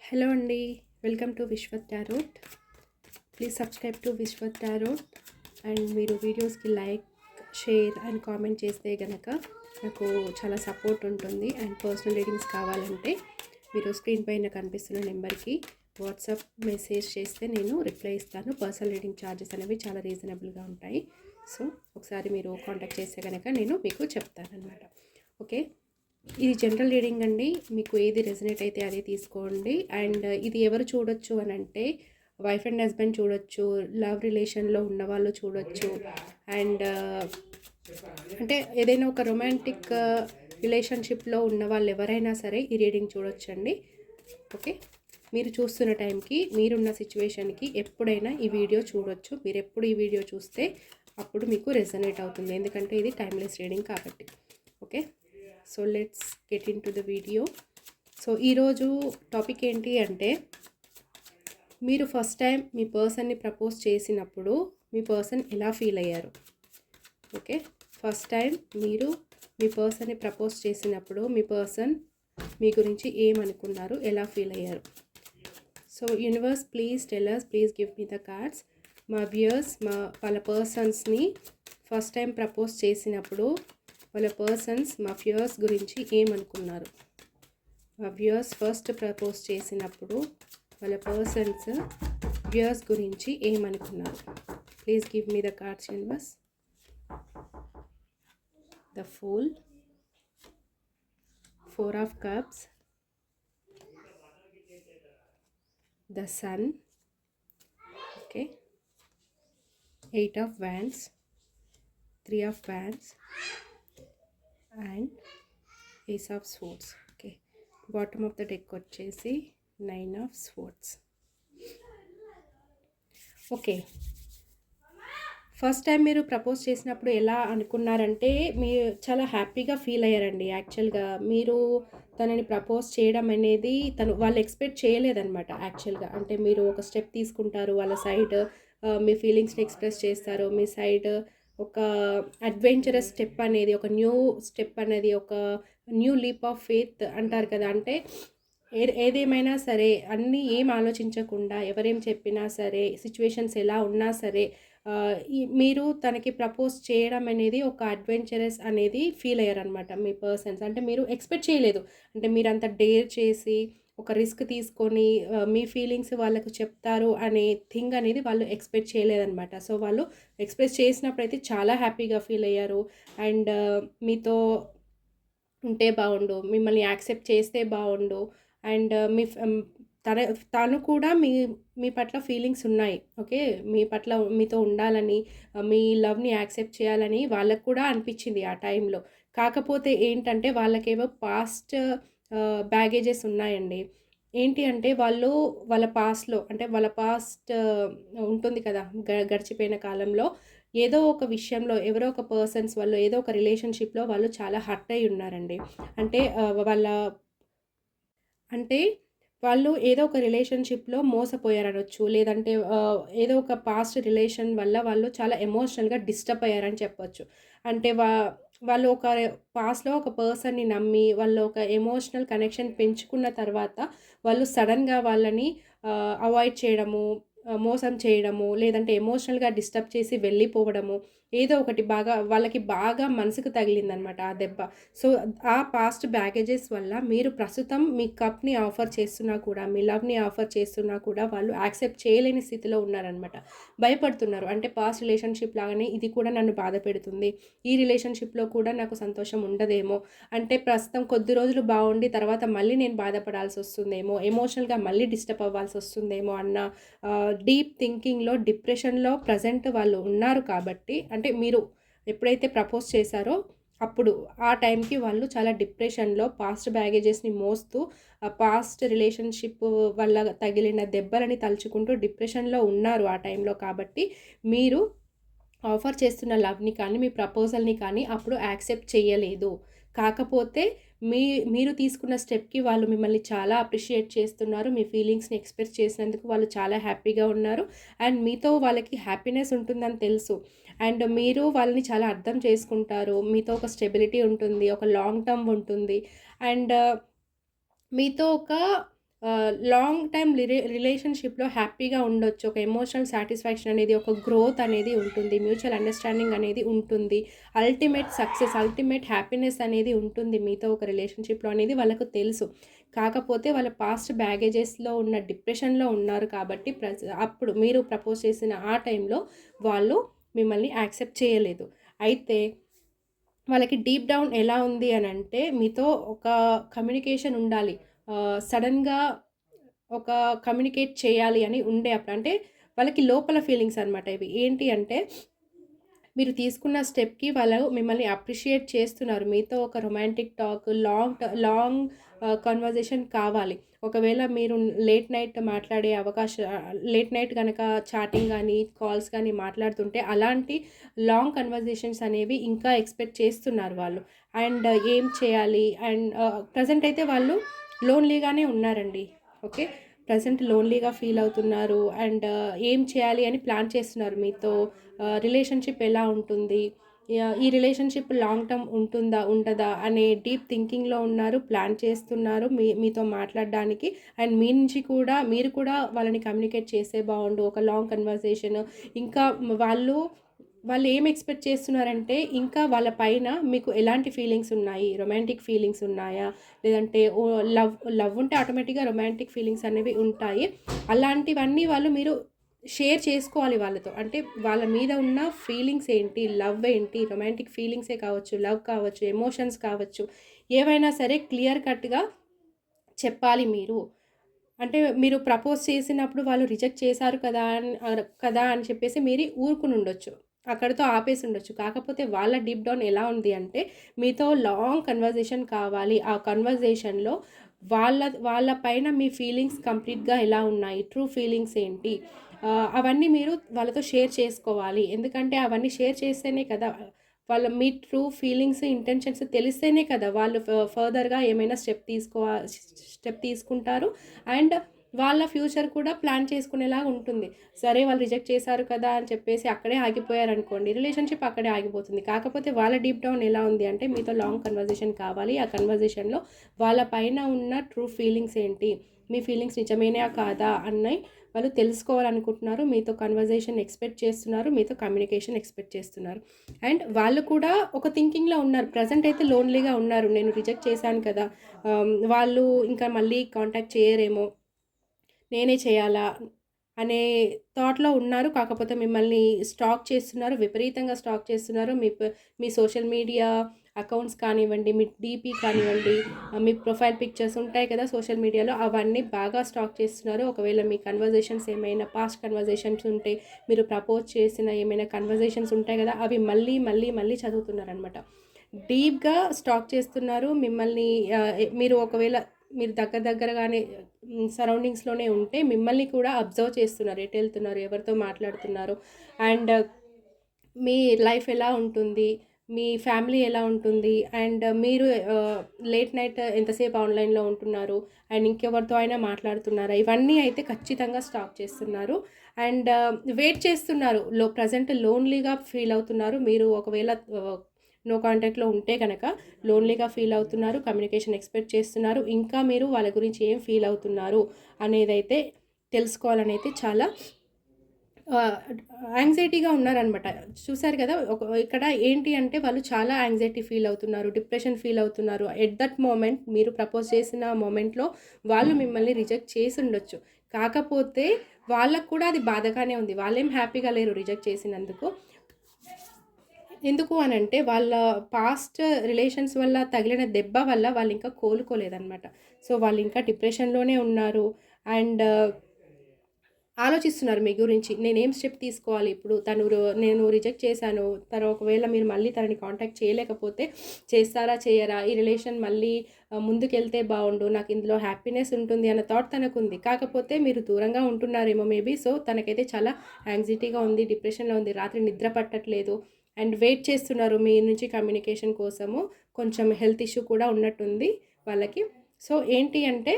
Hello అండి, welcome to Vishwat tarot. Please subscribe to Vishwat tarot. And మీరు వీడియోస్కి లైక్, షేర్ అండ్ కామెంట్ చేస్తే కనుక నాకు చాలా సపోర్ట్ ఉంటుంది. అండ్ పర్సనల్ రీడింగ్స్ కావాలంటే మీరు స్క్రీన్ పైన కనిపిస్తున్న నెంబర్కి వాట్సాప్ మెసేజ్ చేస్తే నేను రిప్లై ఇస్తాను. పర్సనల్ రీడింగ్ ఛార్జెస్ అనేవి చాలా రీజనబుల్గా ఉంటాయి. సో ఒకసారి మీరు కాంటాక్ట్ చేస్తే కనుక నేను మీకు చెప్తానన్నమాట. ఓకే, ఇది జనరల్ రీడింగ్ అండి. మీకు ఏది రెజనేట్ అయితే అదే తీసుకోండి. అండ్ ఇది ఎవరు చూడొచ్చు అని అంటే వైఫ్ అండ్ హస్బెండ్ చూడొచ్చు, లవ్ రిలేషన్లో ఉన్న వాళ్ళు చూడొచ్చు, అండ్ అంటే ఏదైనా ఒక రొమాంటిక్ రిలేషన్షిప్లో ఉన్న వాళ్ళు ఎవరైనా సరే ఈ రీడింగ్ చూడొచ్చండి. ఓకే, మీరు చూస్తున్న టైంకి, మీరున్న సిచ్యువేషన్కి ఎప్పుడైనా ఈ వీడియో చూడొచ్చు. మీరు ఎప్పుడు ఈ వీడియో చూస్తే అప్పుడు మీకు రెజనేట్ అవుతుంది, ఎందుకంటే ఇది టైమ్లెస్ రీడింగ్ కాబట్టి. Okay, so let's get in to the video. So ఈరోజు టాపిక్ ఏంటి అంటే, మీరు ఫస్ట్ టైం మీ పర్సన్ని ప్రపోజ్ చేసినప్పుడు మీ పర్సన్ ఎలా ఫీల్ అయ్యారు. ఓకే, ఫస్ట్ టైం మీరు మీ పర్సన్ని ప్రపోజ్ చేసినప్పుడు మీ పర్సన్ మీ గురించి ఏమనుకున్నారు, ఎలా ఫీల్ అయ్యారు. So universe please tell us, please give me the cards. మా వ్యూయర్స్ వాళ్ళ పర్సన్స్ని ఫస్ట్ టైం ప్రపోజ్ చేసినప్పుడు వాళ్ళ పర్సన్స్ మా వ్యూయర్స్ గురించి ఏమనుకున్నారు. మా వ్యూయర్స్ ఫస్ట్ ప్రపోజ్ చేసినప్పుడు వాళ్ళ పర్సన్స్ వ్యూయర్స్ గురించి ఏమనుకున్నారు. Please give me the cards universe. The fool, 4 of cups, the sun, okay, 8 of wands, 3 of wands and ace of swords. Okay, bottom of the deck వచ్చేసి 9 of swords. Okay, first time మీరు propose చేసినప్పుడు ఎలా అనుకున్నారంటే మీరు చాలా హ్యాపీగా feel అయ్యారండి. యాక్చువల్గా మీరు తనని ప్రపోజ్ చేయడం అనేది వాళ్ళు ఎక్స్పెక్ట్ చేయలేదన్నమాట. యాక్చువల్గా అంటే మీరు ఒక స్టెప్ తీసుకుంటారు, వాళ్ళ సైడ్ మీ ఫీలింగ్స్ని ఎక్స్ప్రెస్ చేస్తారు, మీ సైడ్ ఒక అడ్వెంచరస్ స్టెప్ అనేది, ఒక న్యూ స్టెప్ అనేది, ఒక న్యూ లీప్ ఆఫ్ ఫెయిత్ అంటారు కదా. అంటే ఏదేమైనా సరే అన్నీ ఏం ఆలోచించకుండా, ఎవరేం చెప్పినా సరే, సిచ్యువేషన్స్ ఎలా ఉన్నా సరే మీరు తనకి ప్రపోజ్ చేయడం అనేది ఒక అడ్వెంచరస్ అనేది ఫీల్ అయ్యారనమాట మీ పర్సన్స్. అంటే మీరు ఎక్స్పెక్ట్ చేయలేదు, అంటే మీరు అంత డేర్ చేసి ఒక రిస్క్ తీసుకొని మీ ఫీలింగ్స్ వాళ్ళకు చెప్తారు అనే థింగ్ అనేది వాళ్ళు ఎక్స్పెక్ట్ చేయలేదన్నమాట. సో వాళ్ళు ఎక్స్ప్రెస్ చేసినప్పుడైతే చాలా హ్యాపీగా ఫీల్ అయ్యారు. అండ్ మీతో ఉంటే బాగుండు, మిమ్మల్ని యాక్సెప్ట్ చేస్తే బాగుండు, అండ్ తను కూడా మీ పట్ల ఫీలింగ్స్ ఉన్నాయి. ఓకే, మీ పట్ల మీతో ఉండాలని, మీ లవ్ని యాక్సెప్ట్ చేయాలని వాళ్ళకు కూడా అనిపించింది ఆ టైంలో. కాకపోతే ఏంటంటే వాళ్ళకేవో పాస్ట్ బ్యాగేజెస్ ఉన్నాయండి. ఏంటి అంటే వాళ్ళ పాస్ట్లో, అంటే వాళ్ళ పాస్ట్ ఉంటుంది కదా, గడిచిపోయిన కాలంలో ఏదో ఒక విషయంలో ఎవరో ఒక పర్సన్స్ వాళ్ళు ఏదో ఒక రిలేషన్షిప్లో వాళ్ళు చాలా హర్ట్ అయి ఉన్నారండి. అంటే వాళ్ళు ఏదో ఒక రిలేషన్షిప్లో మోసపోయారనొచ్చు, లేదంటే ఏదో ఒక పాస్ట్ రిలేషన్ వల్ల వాళ్ళు చాలా ఎమోషనల్గా డిస్టర్బ్ అయ్యారని చెప్పొచ్చు. అంటే వాళ్ళు ఒక పాస్ట్లో ఒక పర్సన్ని నమ్మి వాళ్ళు ఒక ఎమోషనల్ కనెక్షన్ పెంచుకున్న తర్వాత వాళ్ళు సడన్గా వాళ్ళని అవాయిడ్ చేయడము, మోసం చేయడము, లేదంటే ఎమోషనల్గా డిస్టర్బ్ చేసి వెళ్ళిపోవడము, ఏదో ఒకటి వాళ్ళకి బాగా మనసుకు తగిలిందనమాట ఆ దెబ్బ. సో ఆ పాస్ట్ బ్యాగేజెస్ వల్ల మీరు ప్రస్తుతం మీ కప్ని ఆఫర్ చేస్తున్నా కూడా, మీ లవ్ని ఆఫర్ చేస్తున్నా కూడా వాళ్ళు యాక్సెప్ట్ చేయలేని స్థితిలో ఉన్నారనమాట. భయపడుతున్నారు. అంటే పాస్ట్ రిలేషన్షిప్ లాగానే ఇది కూడా నన్ను బాధ పెడుతుంది, ఈ రిలేషన్షిప్లో కూడా నాకు సంతోషం ఉండదేమో, అంటే ప్రస్తుతం కొద్ది రోజులు బాగుండి తర్వాత మళ్ళీ నేను బాధపడాల్సి వస్తుందేమో, ఎమోషనల్గా మళ్ళీ డిస్టర్బ్ అవ్వాల్సి వస్తుందేమో అన్న డీప్ థింకింగ్లో, డిప్రెషన్లో ప్రజెంట్ వాళ్ళు ఉన్నారు. కాబట్టి అంటే మీరు ఎప్పుడైతే ప్రపోజ్ చేశారో అప్పుడు ఆ టైంకి వాళ్ళు చాలా డిప్రెషన్లో పాస్ట్ బ్యాగేజెస్ని మోస్తూ, ఆ పాస్ట్ రిలేషన్షిప్ వల్ల తగిలిన దెబ్బలని తలుచుకుంటూ డిప్రెషన్లో ఉన్నారు ఆ టైంలో. కాబట్టి మీరు ఆఫర్ చేస్తున్న లవ్ని కానీ, మీ ప్రపోజల్ని కానీ అప్పుడు యాక్సెప్ట్ చేయలేదు. కాకపోతే మీరు తీసుకున్న స్టెప్కి వాళ్ళు మిమ్మల్ని చాలా అప్రిషియేట్ చేస్తున్నారు. మీ ఫీలింగ్స్ని ఎక్స్ప్రెస్ చేసినందుకు వాళ్ళు చాలా హ్యాపీగా ఉన్నారు. అండ్ మీతో వాళ్ళకి హ్యాపీనెస్ ఉంటుందని తెలుసు. అండ్ మీరు వాళ్ళని చాలా అర్థం చేసుకుంటారు. మీతో ఒక స్టెబిలిటీ ఉంటుంది, ఒక లాంగ్ టర్మ్ ఉంటుంది. అండ్ మీతో ఒక లాంగ్ టైమ్ రిలేషన్షిప్‌లో హ్యాపీగా ఉండొచ్చు. ఒక ఎమోషనల్ సాటిస్ఫాక్షన్ అనేది, ఒక గ్రోత్ అనేది ఉంటుంది. మ్యూచువల్ అండర్‌స్టాండింగ్ అనేది ఉంటుంది. అల్టిమేట్ సక్సెస్, అల్టిమేట్ హ్యాపీనెస్ అనేది ఉంటుంది మీతో ఒక రిలేషన్షిప్‌లో అనేది వాళ్ళకు తెలుసు. కాకపోతే వాళ్ళ పాస్ట్ బ్యాగేజెస్‌లో ఉన్న డిప్రెషన్‌లో ఉన్నారు కాబట్టి అప్పుడు మీరు ప్రపోజ్ చేసిన ఆ టైంలో వాళ్ళు మిమ్మల్ని యాక్సెప్ట్ చేయలేదు. అయితే వాళ్ళకి డీప్ డౌన్ ఎలా ఉంది అనంటే మీతో ఒక కమ్యూనికేషన్ ఉండాలి. సడెన్‌గా ఒక కమ్యూనికేట్ చేయాలి అని ఉండే అప్పుడు. అంటే వాళ్ళకి లోపల ఫీలింగ్స్ అనమాట ఇవి. ఏంటి అంటే మీరు తీసుకున్న స్టెప్‌కి వాళ్ళు మిమ్మల్ని అప్రిషియేట్ చేస్తున్నారు. మీతో ఒక రొమాంటిక్ టాక్, లాంగ్ కన్వర్జేషన్ కావాలి. ఒకవేళ మీరు లేట్ నైట్ గనక చాటింగ్ గానీ, కాల్స్ గానీ మాట్లాడుతుంటే అలాంటి లాంగ్ కన్వర్జేషన్స్ అనేవి ఇంకా ఎక్స్‌పెక్ట్ చేస్తున్నారు వాళ్ళు. అండ్ ఏం చేయాలి అండ్ ప్రెజెంట్ అయితే వాళ్ళు లోన్‌లీగానే ఉన్నారండి. ఓకే. ప్రెజెంట్ లోన్‌లీగా ఫీల్ అవుతున్నారు. అండ్ ఏం చేయాలి అని ప్లాన్ చేస్తున్నారు మీతో. రిలేషన్‌షిప్ ఎలా ఉంటుంది? ఈ రిలేషన్‌షిప్ లాంగ్ టర్మ్ ఉంటుందా? ఉండదా? అనే డీప్ థింకింగ్‌లో ఉన్నారు. ప్లాన్ చేస్తున్నారు మీతో మాట్లాడడానికి. అండ్ మీ నుంచి కూడా మీరు కూడా వాళ్ళని కమ్యూనికేట్ చేస్తే బావుండు. ఒక లాంగ్ కన్వర్సేషన్. ఇంకా వాళ్ళు ఏం ఎక్స్‌పెక్ట్ చేస్తున్నారంటే, ఇంకా వాళ్ళ పైన మీకు ఎలాంటి ఫీలింగ్స్ ఉన్నాయి? రొమాంటిక్ ఫీలింగ్స్ ఉన్నాయా? లేదంటే లవ్ లవ్ ఉంటే ఆటోమేటిక్‌గా రొమాంటిక్ ఫీలింగ్స్ అనేవి ఉంటాయి. అలాంటివన్నీ మీరు షేర్ చేసుకోవాలి వాళ్ళతో. అంటే వాళ్ళ మీద ఉన్న ఫీలింగ్స్ ఏంటి? లవ్ ఏంటి? రొమాంటిక్ ఫీలింగ్సే కావచ్చు, లవ్ కావచ్చు, ఎమోషన్స్ కావచ్చు. ఏవైనా సరే క్లియర్ కట్‌గా చెప్పాలి మీరు. అంటే మీరు ప్రపోజ్ చేసినప్పుడు వాళ్ళు రిజెక్ట్ చేశారు కదా అని చెప్పేసి మీరు ఊరుకునుండొచ్చు. అక్కడితో ఆపేసుండొచ్చు. కాకపోతే వాళ్ళ డీప్ డౌన్ ఎలా ఉంది అంటే మీతో లాంగ్ కన్వర్జేషన్ కావాలి. ఆ కన్వర్జేషన్‌లో వాళ్ళ వాళ్ళ పైన మీ ఫీలింగ్స్ కంప్లీట్‌గా ఎలా ఉన్నాయి? ట్రూ ఫీలింగ్స్ ఏంటి? అవన్నీ మీరు వాళ్ళతో షేర్ చేసుకోవాలి. ఎందుకంటే అవన్నీ షేర్ చేస్తేనే కదా మీ ట్రూ ఫీలింగ్స్, ఇంటెన్షన్స్ తెలిస్తేనే కదా వాళ్ళు ఫర్దర్‌గా ఏమైనా స్టెప్ తీసుకుంటారు. అండ్ వాళ్ళ ఫ్యూచర్ కూడా ప్లాన్ చేసుకునేలాగా ఉంటుంది. సరే వాళ్ళు రిజెక్ట్ చేశారు కదా అని చెప్పేసి అక్కడే ఆగిపోయారనుకోండి, రిలేషన్‌షిప్ అక్కడే ఆగిపోతుంది. కాకపోతే వాళ్ళ డీప్ డౌన్ ఎలా ఉంది అంటే మీతో లాంగ్ కన్వర్జేషన్ కావాలి. ఆ కన్వర్జేషన్‌లో వాళ్ళ పైన ఉన్న ట్రూ ఫీలింగ్స్ ఏంటి? మీ ఫీలింగ్స్ నిజమేనా కాదా అన్నయి వాళ్ళు తెలుసుకోవాలనుకుంటున్నారు. మీతో కన్వర్జేషన్ ఎక్స్‌పెక్ట్ చేస్తున్నారు. మీతో కమ్యూనికేషన్ ఎక్స్‌పెక్ట్ చేస్తున్నారు. అండ్ వాళ్ళు కూడా ఒక థింకింగ్‌లో ఉన్నారు. ప్రెజెంట్ అయితే లోన్‌లీగా ఉన్నారు. నేను రిజెక్ట్ చేశాను కదా! వాళ్ళు ఇంకా మళ్ళీ కాంటాక్ట్ చేయరేమో, నేనే చేయాలా అనే థాట్‌లో ఉన్నారు. కాకపోతే మిమ్మల్ని స్టాక్ చేస్తున్నారు. విపరీతంగా స్టాక్ చేస్తున్నారు. మీ సోషల్ మీడియా అకౌంట్స్ కానివ్వండి, మీ డీపీ కానివ్వండి, మీ ప్రొఫైల్ పిక్చర్స్ ఉంటాయి కదా సోషల్ మీడియాలో, అవన్నీ బాగా స్టాక్ చేస్తున్నారు. ఒకవేళ మీ కన్వర్జేషన్స్ ఏమైనా పాస్ట్ కన్వర్జేషన్స్ ఉంటే, మీరు ప్రపోజ్ చేసిన ఏమైనా కన్వర్జేషన్స్ ఉంటాయి కదా, అవి మళ్ళీ, మళ్ళీ, మళ్ళీ చదువుతున్నారనమాట. డీప్‌గా స్టాక్ చేస్తున్నారు. మిమ్మల్ని మీరు ఒకవేళ మీరు దగ్గరగానే సరౌండింగ్స్‌లోనే ఉంటే మిమ్మల్ని కూడా అబ్జర్వ్ చేస్తున్నారు. ఎటెళ్తున్నారు? ఎవరితో మాట్లాడుతున్నారు? అండ్ మీ లైఫ్ ఎలా ఉంటుంది? మీ ఫ్యామిలీ ఎలా ఉంటుంది? అండ్ మీరు లేట్ నైట్ ఎంతసేపు ఆన్‌లైన్‌లో ఉంటున్నారు? అండ్ ఇంకెవరితో అయినా మాట్లాడుతున్నారా? ఇవన్నీ అయితే ఖచ్చితంగా స్టాక్ చేస్తున్నారు. అండ్ వెయిట్ చేస్తున్నారు. ప్రెజెంట్ లోన్‌లీగా ఫీల్ అవుతున్నారు. మీరు ఒకవేళ నో కాంటాక్ట్‌లో ఉంటే గనక లోన్‌లీగా ఫీల్ అవుతున్నారు. కమ్యూనికేషన్ ఎక్స్‌పెక్ట్ చేస్తున్నారు. ఇంకా మీరు వాళ్ళ గురించి ఏం ఫీల్ అవుతున్నారు అనేదైతే తెలుసుకోవాలనైతే చాలా యాంగ్జైటీగా ఉన్నారనమాట. చూసారు కదా! ఇక్కడ ఏంటి అంటే వాళ్ళు చాలా యాంగ్జైటీ ఫీల్ అవుతున్నారు. డిప్రెషన్ ఫీల్ అవుతున్నారు. ఎట్ దట్ మొమెంట్ మీరు ప్రపోజ్ చేసిన మొమెంట్‌లో వాళ్ళు మిమ్మల్ని రిజెక్ట్ చేసుండొచ్చు. కాకపోతే వాళ్ళకి కూడా అది బాధగానే ఉంది. వాళ్ళేం హ్యాపీగా లేరు రిజెక్ట్ చేసినందుకు. ఎందుకు అనంటే వాళ్ళ పాస్ట్ రిలేషన్స్ వల్ల తగిలిన దెబ్బ వల్ల వాళ్ళింకా కోలుకోలేదనమాట. సో, వాళ్ళింకా డిప్రెషన్‌లోనే ఉన్నారు. అండ్ ఆలోచిస్తున్నారు మీ గురించి. నేనేం స్టెప్ తీసుకోవాలి ఇప్పుడు? నేను రిజెక్ట్ చేశాను. తను ఒకవేళ మీరు మళ్ళీ తనని కాంటాక్ట్ చేయలేకపోతే చేస్తారా? చేయరా? ఈ రిలేషన్ మళ్ళీ ముందుకెళ్తే బావుండు. నాకిందులో హ్యాపీనెస్ ఉంటుంది అన్న థాట్ తనకుంది. కాకపోతే మీరు దూరంగా ఉంటున్నారేమో మేబీ. సో, తనకైతే చాలా యాంగ్జైటీగా ఉంది. డిప్రెషన్‌లో ఉంది. రాత్రి నిద్ర పట్టట్లేదు. అండ్ వెయిట్ చేస్తున్నారు మీ నుంచి కమ్యూనికేషన్ కోసము. కొంచెం హెల్త్ ఇష్యూ కూడా ఉన్నట్టుంది వాళ్ళకి. సో, ఏంటి అంటే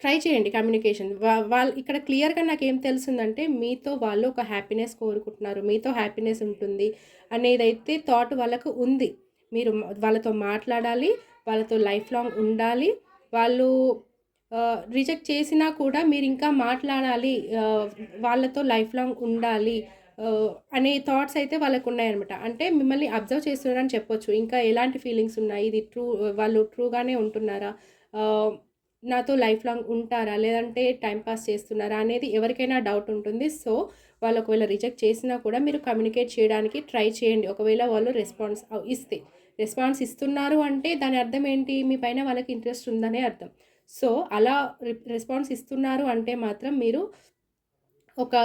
ట్రై చేయండి కమ్యూనికేషన్. వాళ్ళు ఇక్కడ క్లియర్‌గా నాకేం తెలిసిందంటే, మీతో వాళ్ళు ఒక హ్యాపీనెస్ కోరుకుంటున్నారు. మీతో హ్యాపీనెస్ ఉంటుంది అనేదైతే థాట్ వాళ్ళకు ఉంది. మీరు వాళ్ళతో మాట్లాడాలి. వాళ్ళతో లైఫ్ లాంగ్ ఉండాలి. వాళ్ళు రిజెక్ట్ చేసినా కూడా మీరు ఇంకా మాట్లాడాలి, వాళ్ళతో లైఫ్ లాంగ్ ఉండాలి అనే థాట్స్ అయితే వాళ్ళకు ఉన్నాయన్నమాట. అంటే మిమ్మల్ని అబ్జర్వ్ చేస్తున్నారని చెప్పొచ్చు. ఇంకా ఎలాంటి ఫీలింగ్స్ ఉన్నాయి, ఇది వాళ్ళు ట్రూగానే ఉంటున్నారా, నాతో లైఫ్ లాంగ్ ఉంటారా, లేదంటే టైం పాస్ చేస్తున్నారా అనేది ఎవరికైనా డౌట్ ఉంటుంది. సో వాళ్ళు ఒకవేళ రిజెక్ట్ చేసినా కూడా మీరు కమ్యూనికేట్ చేయడానికి ట్రై చేయండి. ఒకవేళ వాళ్ళు రెస్పాన్స్ ఇస్తున్నారు అంటే దాని అర్థం ఏంటి, మీ పైన వాళ్ళకి ఇంట్రెస్ట్ ఉందనే అర్థం. సో అలా రెస్పాన్స్ ఇస్తున్నారు అంటే మాత్రం మీరు ఒక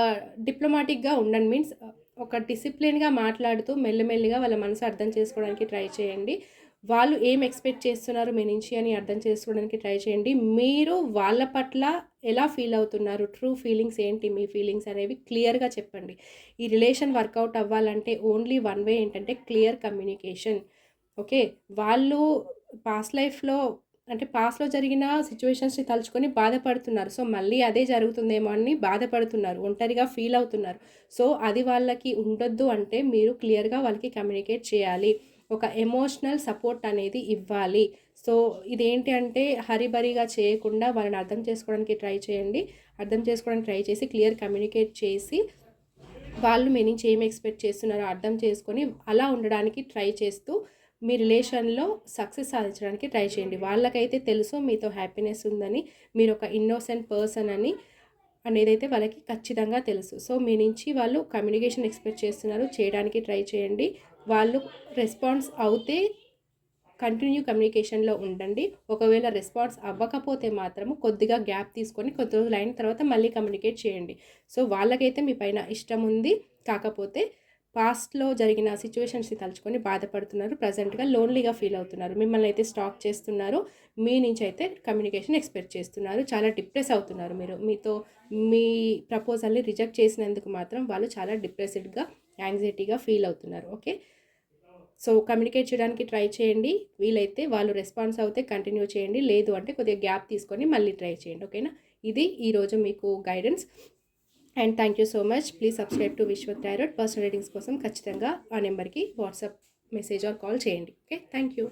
డిప్లొమాటిక్గా ఉండండి. మీన్స్ ఒక డిసిప్లిన్గా మాట్లాడుతూ మెల్లిమెల్లిగా వాళ్ళ మనసు అర్థం చేసుకోవడానికి ట్రై చేయండి. వాళ్ళు ఏం ఎక్స్పెక్ట్ చేస్తున్నారు మీ నుంచి అని అర్థం చేసుకోవడానికి ట్రై చేయండి. మీరు వాళ్ళ పట్ల ఎలా ఫీల్ అవుతున్నారు, ట్రూ ఫీలింగ్స్ ఏంటి, మీ ఫీలింగ్స్ అనేవి క్లియర్గా చెప్పండి. ఈ రిలేషన్ వర్కౌట్ అవ్వాలంటే ఓన్లీ వన్ వే ఏంటంటే క్లియర్ కమ్యూనికేషన్. ఓకే, వాళ్ళు పాస్ట్‌లో జరిగిన సిట్యుయేషన్స్‌ని తలుచుకొని బాధపడుతున్నారు. సో మళ్ళీ అదే జరుగుతుందేమో అని బాధపడుతున్నారు, ఒంటరిగా ఫీల్ అవుతున్నారు. సో అది వాళ్ళకి ఉండొద్దు అంటే మీరు క్లియర్గా వాళ్ళకి కమ్యూనికేట్ చేయాలి. ఒక ఎమోషనల్ సపోర్ట్ అనేది ఇవ్వాలి. సో ఇదేంటి అంటే హరీబరీగా చేయకుండా వాళ్ళని అర్థం చేసుకోవడానికి ట్రై చేయండి. అర్థం చేసుకోవడానికి ట్రై చేసి క్లియర్ కమ్యూనికేట్ చేసి వాళ్ళు మీ నుంచి ఏమి ఎక్స్పెక్ట్ చేస్తున్నారో అర్థం చేసుకొని అలా ఉండడానికి ట్రై చేస్తూ మీ రిలేషన్లో సక్సెస్ సాధించడానికి ట్రై చేయండి. వాళ్ళకైతే తెలుసు మీతో హ్యాపీనెస్ ఉందని, మీరు ఒక ఇన్నోసెంట్ పర్సన్ అనేదైతే వాళ్ళకి ఖచ్చితంగా తెలుసు. సో మీ నుంచి వాళ్ళు కమ్యూనికేషన్ ఎక్స్పెక్ట్ చేస్తున్నారు, చేయడానికి ట్రై చేయండి. వాళ్ళు రెస్పాన్స్ అవుతే కంటిన్యూ కమ్యూనికేషన్లో ఉండండి. ఒకవేళ రెస్పాన్స్ అవ్వకపోతే మాత్రము కొద్దిగా గ్యాప్ తీసుకొని కొద్ది రోజులు అయిన తర్వాత మళ్ళీ కమ్యూనికేట్ చేయండి. సో వాళ్ళకైతే మీ పైన ఇష్టం ఉంది, కాకపోతే పాస్ట్‌లో జరిగిన సిట్యుయేషన్స్‌ని తలుచుకొని బాధపడుతున్నారు. ప్రజెంట్‌గా లోన్లీగా ఫీల్ అవుతున్నారు. మిమ్మల్ని అయితే స్టాక్ చేస్తున్నారు. మీ నుంచి అయితే కమ్యూనికేషన్ ఎక్స్పెక్ట్ చేస్తున్నారు. చాలా డిప్రెస్ అవుతున్నారు మీరు. మీ ప్రపోజల్ని రిజెక్ట్ చేసినందుకు మాత్రం వాళ్ళు చాలా డిప్రెస్డ్‌గా, యాంగ్జైటీగా ఫీల్ అవుతున్నారు. ఓకే, సో కమ్యూనికేట్ చేయడానికి ట్రై చేయండి. వీలైతే వాళ్ళు రెస్పాన్స్ అవుతే కంటిన్యూ చేయండి, లేదు అంటే కొద్దిగా గ్యాప్ తీసుకొని మళ్ళీ ట్రై చేయండి. ఓకేనా, ఇది ఈరోజు మీకు guidance. And thank you so much. Please subscribe to Vishwat tarot. Personal readings కోసం ఖచ్చితంగా ఆ నెంబర్కి వాట్సాప్ మెసేజ్ ఆర్ కాల్ చేయండి. Okay, thank you.